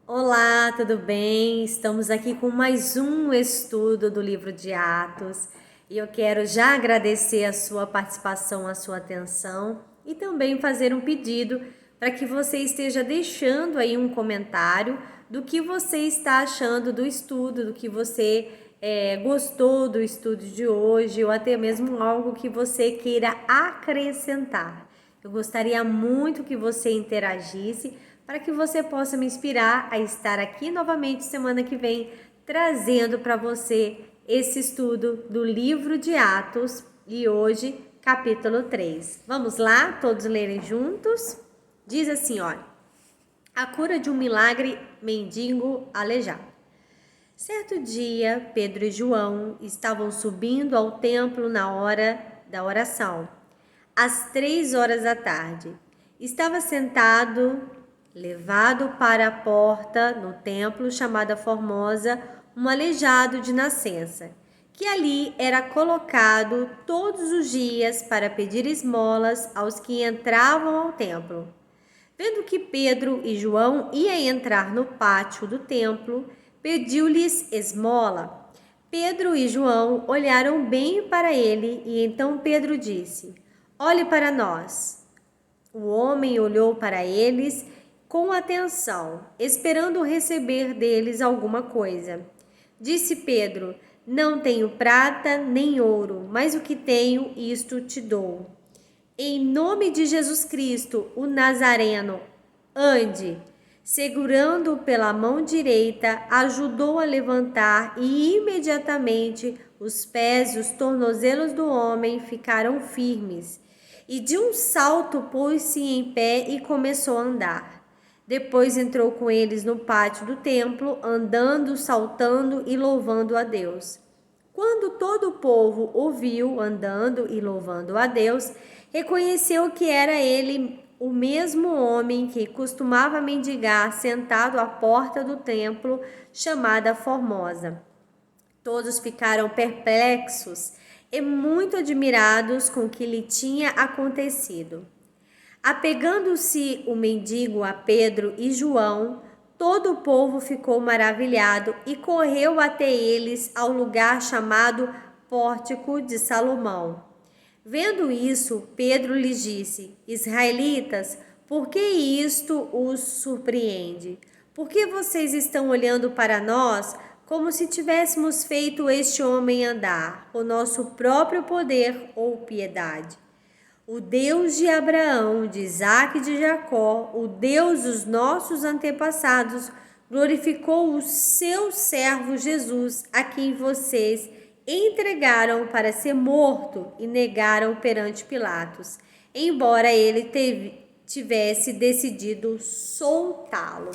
Olá, tudo bem? Estamos aqui com mais um estudo do livro de Atos e eu quero já agradecer a sua participação, a sua atenção e também fazer um pedido para que você esteja deixando aí um comentário do que você está achando do estudo, do que você gostou do estudo de hoje ou até mesmo algo que você queira acrescentar. Eu gostaria muito que você interagisse para que você possa me inspirar a estar aqui novamente semana que vem, trazendo para você esse estudo do livro de Atos e hoje, capítulo 3. Vamos lá, todos lerem juntos? Diz assim, olha: a cura de um milagre mendigo aleijado. Certo dia, Pedro e João estavam subindo ao templo na hora da oração, às 3 horas da tarde. Estava sentado, levado para a porta no templo chamada Formosa, um aleijado de nascença, que ali era colocado todos os dias para pedir esmolas aos que entravam ao templo. Vendo que Pedro e João iam entrar no pátio do templo, pediu-lhes esmola. Pedro e João olharam bem para ele e então Pedro disse: Olhe para nós. O homem olhou para eles com atenção, esperando receber deles alguma coisa. Disse Pedro: Não tenho prata nem ouro, mas o que tenho, isto te dou. Em nome de Jesus Cristo, o Nazareno, ande. Segurando-o pela mão direita, ajudou a levantar e imediatamente os pés e os tornozelos do homem ficaram firmes. E de um salto pôs-se em pé e começou a andar. Depois entrou com eles no pátio do templo, andando, saltando e louvando a Deus. Quando todo o povo o viu andando e louvando a Deus, reconheceu que era ele o mesmo homem que costumava mendigar sentado à porta do templo chamada Formosa. Todos ficaram perplexos e muito admirados com o que lhe tinha acontecido. Apegando-se o mendigo a Pedro e João, todo o povo ficou maravilhado e correu até eles ao lugar chamado Pórtico de Salomão. Vendo isso, Pedro lhes disse: Israelitas, por que isto os surpreende? Por que vocês estão olhando para nós como se tivéssemos feito este homem andar, o nosso próprio poder ou piedade? O Deus de Abraão, de Isaque e de Jacó, o Deus dos nossos antepassados, glorificou o seu servo Jesus, a quem vocês entregaram para ser morto e negaram perante Pilatos, embora ele tivesse decidido soltá-lo.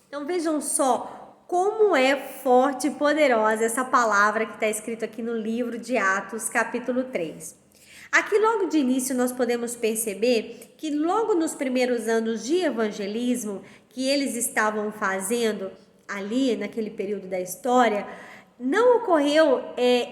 Então vejam só como é forte e poderosa essa palavra que está escrito aqui no livro de Atos, capítulo 3. Aqui logo de início nós podemos perceber que logo nos primeiros anos de evangelismo que eles estavam fazendo ali naquele período da história, não ocorreu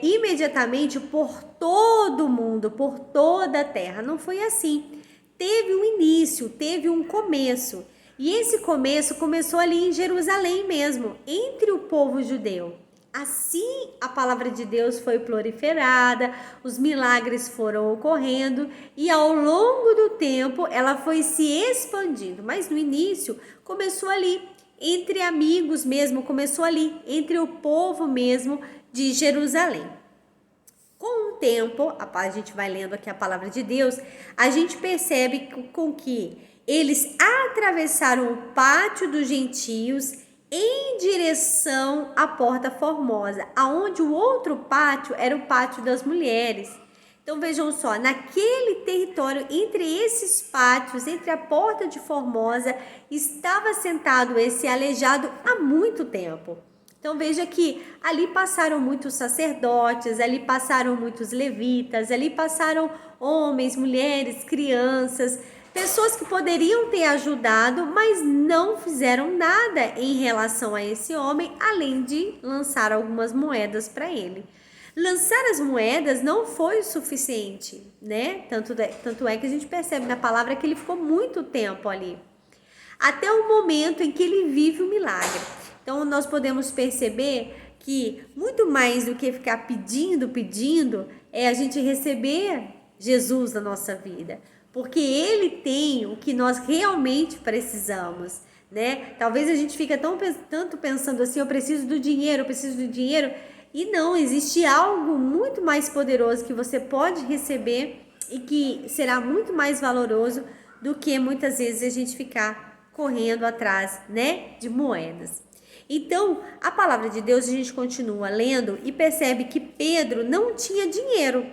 imediatamente por todo o mundo, por toda a terra. Não foi assim. Teve um início, teve um começo. E esse começo começou ali em Jerusalém mesmo, entre o povo judeu. Assim a palavra de Deus foi proliferada, os milagres foram ocorrendo e ao longo do tempo ela foi se expandindo. Mas no início começou ali, entre amigos mesmo, começou ali, entre o povo mesmo de Jerusalém. Com o tempo, a gente vai lendo aqui a palavra de Deus, a gente percebe com que eles atravessaram o pátio dos gentios em direção à Porta Formosa, aonde o outro pátio era o pátio das mulheres. Então vejam só, naquele território, entre esses pátios, entre a Porta de Formosa, estava sentado esse aleijado há muito tempo. Então veja que ali passaram muitos sacerdotes, ali passaram muitos levitas, ali passaram homens, mulheres, crianças, pessoas que poderiam ter ajudado, mas não fizeram nada em relação a esse homem, além de lançar algumas moedas para ele. Lançar as moedas não foi o suficiente, né? Tanto é que a gente percebe na palavra que ele ficou muito tempo ali. até o momento em que ele vive o milagre. Então nós podemos perceber que muito mais do que ficar pedindo, é a gente receber Jesus na nossa vida, porque ele tem o que nós realmente precisamos, né? Talvez a gente fique tanto pensando assim, eu preciso do dinheiro, e não, existe algo muito mais poderoso que você pode receber e que será muito mais valoroso do que muitas vezes a gente ficar correndo atrás, né, de moedas. Então, a palavra de Deus, a gente continua lendo e percebe que Pedro não tinha dinheiro,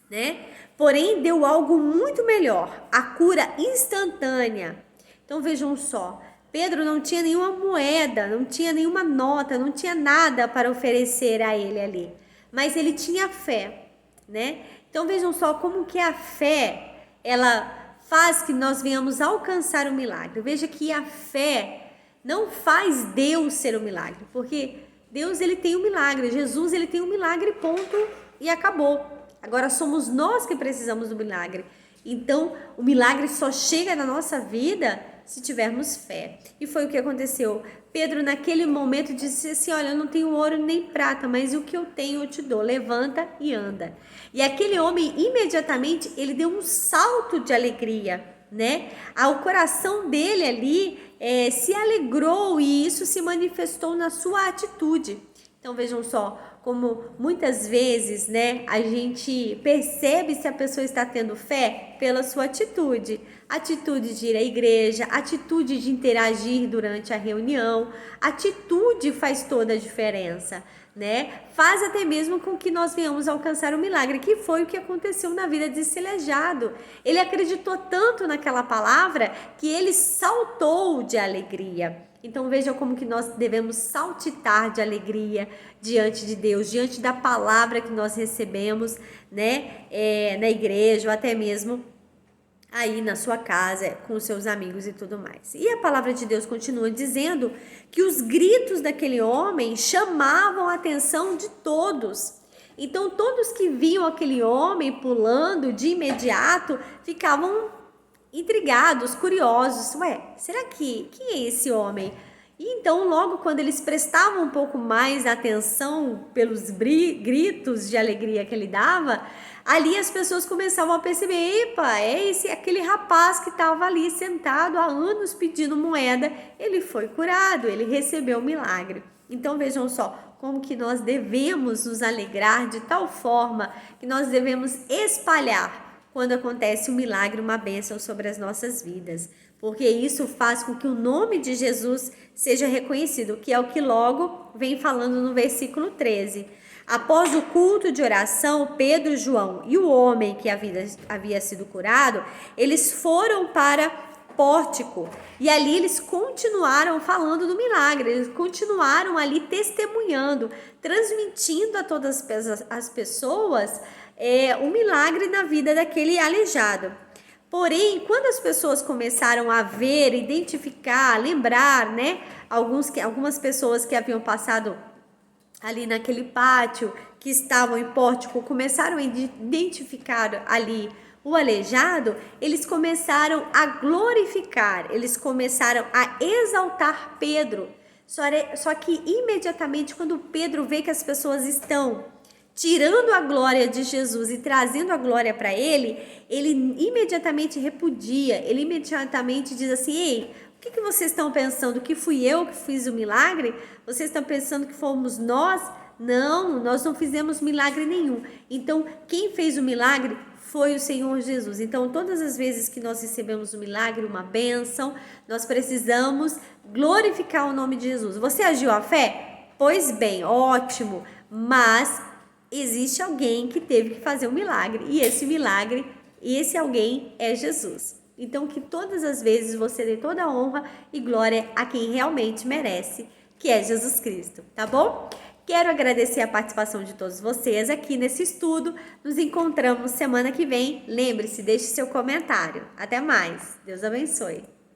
né? Porém, deu algo muito melhor, a cura instantânea. Então, vejam só, Pedro não tinha nenhuma moeda, não tinha nenhuma nota, não tinha nada para oferecer a ele ali, mas ele tinha fé, né? Então, vejam só como que a fé, ela faz que nós venhamos alcançar o milagre. Veja que a fé não faz Deus ser o milagre, porque Deus, ele tem um milagre, Jesus, ele tem um milagre, ponto, e acabou. Agora somos nós que precisamos do milagre. Então, o milagre só chega na nossa vida se tivermos fé. E foi o que aconteceu. Pedro, naquele momento, disse assim, olha, eu não tenho ouro nem prata, mas o que eu tenho eu te dou. Levanta e anda. E aquele homem, imediatamente, ele deu um salto de alegria, né? O coração dele ali se alegrou e isso se manifestou na sua atitude. Então vejam só, como muitas vezes, né, a gente percebe se a pessoa está tendo fé pela sua atitude. Atitude de ir à igreja, atitude de interagir durante a reunião, atitude faz toda a diferença, né? Faz até mesmo com que nós venhamos alcançar o milagre, que foi o que aconteceu na vida desse aleijado. Ele acreditou tanto naquela palavra que ele saltou de alegria. Então veja como que nós devemos saltitar de alegria diante de Deus, diante da palavra que nós recebemos, né, na igreja ou até mesmo aí na sua casa, com os seus amigos e tudo mais. E a palavra de Deus continua dizendo que os gritos daquele homem chamavam a atenção de todos. Então todos que viam aquele homem pulando de imediato ficavam intrigados, curiosos. Ué, será que quem é esse homem? E então logo quando eles prestavam um pouco mais atenção pelos gritos de alegria que ele dava, ali as pessoas começavam a perceber, epa, aquele rapaz que estava ali sentado há anos pedindo moeda, ele foi curado, ele recebeu o milagre. Então vejam só como que nós devemos nos alegrar de tal forma que nós devemos espalhar quando acontece um milagre, uma bênção sobre as nossas vidas, porque isso faz com que o nome de Jesus seja reconhecido, que é o que logo vem falando no versículo 13. Após o culto de oração, Pedro, João e o homem que havia sido curado, eles foram para pórtico e ali eles continuaram falando do milagre, eles continuaram ali testemunhando, transmitindo a todas as pessoas o milagre na vida daquele aleijado. Porém, quando as pessoas começaram a ver, identificar, lembrar, né, algumas pessoas que haviam passado ali naquele pátio, que estavam em pórtico, começaram a identificar ali o aleijado, eles começaram a glorificar, eles começaram a exaltar Pedro. Só que imediatamente quando Pedro vê que as pessoas estão tirando a glória de Jesus e trazendo a glória para ele imediatamente repudia, ele imediatamente diz assim, ei, o que vocês estão pensando? Que fui eu que fiz o milagre? Vocês estão pensando que fomos nós? Não, nós não fizemos milagre nenhum. Então, quem fez o milagre foi o Senhor Jesus. Então, todas as vezes que nós recebemos um milagre, uma bênção, nós precisamos glorificar o nome de Jesus. Você agiu à fé? Pois bem, ótimo, mas existe alguém que teve que fazer um milagre, e esse alguém é Jesus. Então, que todas as vezes você dê toda a honra e glória a quem realmente merece, que é Jesus Cristo, tá bom? Quero agradecer a participação de todos vocês aqui nesse estudo. Nos encontramos semana que vem. Lembre-se, deixe seu comentário. Até mais. Deus abençoe.